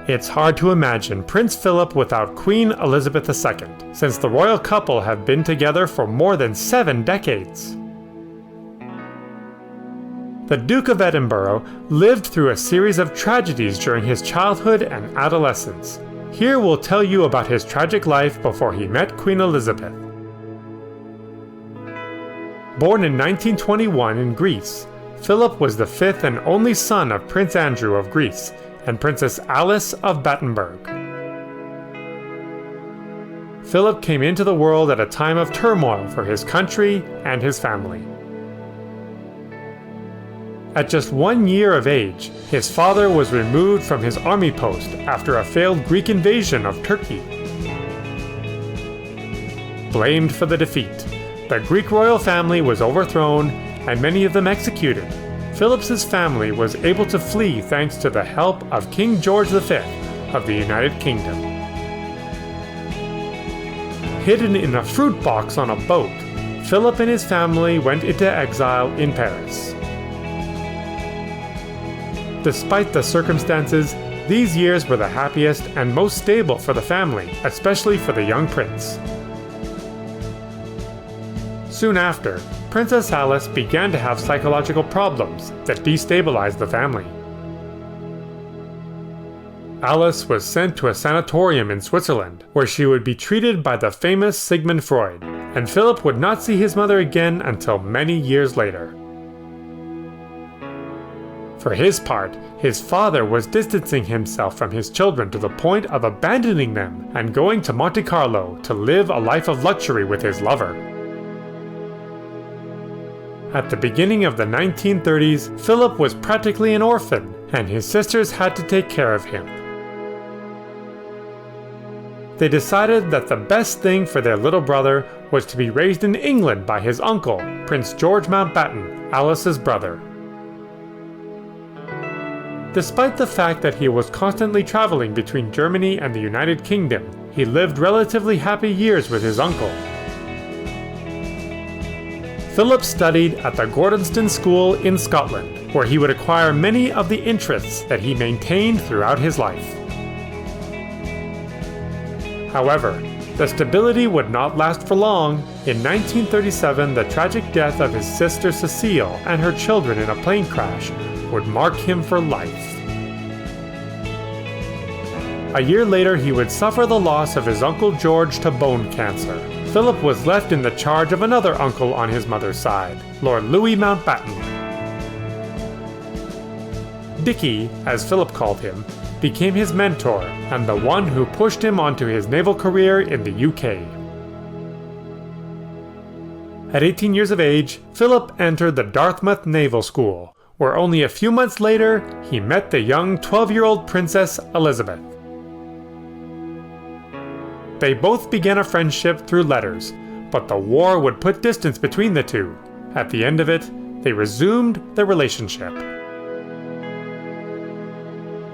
It's hard to imagine Prince Philip without Queen Elizabeth II, since the royal couple have been together for more than 7 decades. The Duke of Edinburgh lived through a series of tragedies during his childhood and adolescence. Here we'll tell you about his tragic life before he met Queen Elizabeth. Born in 1921 in Greece, Philip was the 5th and only son of Prince Andrew of Greece and Princess Alice of Battenberg. Philip came into the world at a time of turmoil for his country and his family. At just 1 year of age, his father was removed from his army post after a failed Greek invasion of Turkey. Blamed for the defeat, the Greek royal family was overthrown and many of them executed. Philip's family was able to flee thanks to the help of King George V of the United Kingdom. Hidden in a fruit box on a boat, Philip and his family went into exile in Paris. Despite the circumstances, these years were the happiest and most stable for the family, especially for the young prince. Soon after, Princess Alice began to have psychological problems that destabilized the family. Alice was sent to a sanatorium in Switzerland, where she would be treated by the famous Sigmund Freud, and Philip would not see his mother again until many years later. For his part, his father was distancing himself from his children to the point of abandoning them and going to Monte Carlo to live a life of luxury with his lover. At the beginning of the 1930s, Philip was practically an orphan, and his sisters had to take care of him. They decided that the best thing for their little brother was to be raised in England by his uncle, Prince George Mountbatten, Alice's brother. Despite the fact that he was constantly traveling between Germany and the United Kingdom, he lived relatively happy years with his uncle. Philip studied at the Gordonston School in Scotland, where he would acquire many of the interests that he maintained throughout his life. However, the stability would not last for long. In 1937, the tragic death of his sister Cecile and her children in a plane crash would mark him for life. A year later, he would suffer the loss of his Uncle George to bone cancer. Philip was left in the charge of another uncle on his mother's side, Lord Louis Mountbatten. Dickie, as Philip called him, became his mentor and the one who pushed him onto his naval career in the UK. At 18 years of age, Philip entered the Dartmouth Naval School, where only a few months later he met the young 12-year-old Princess Elizabeth. They both began a friendship through letters, but the war would put distance between the two. At the end of it, they resumed their relationship.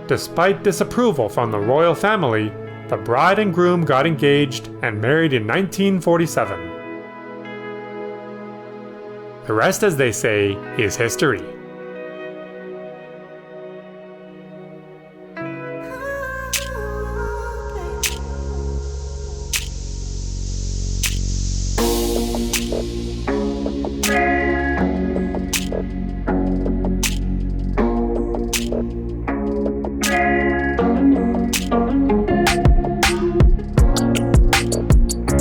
Despite disapproval from the royal family, the bride and groom got engaged and married in 1947. The rest, as they say, is history.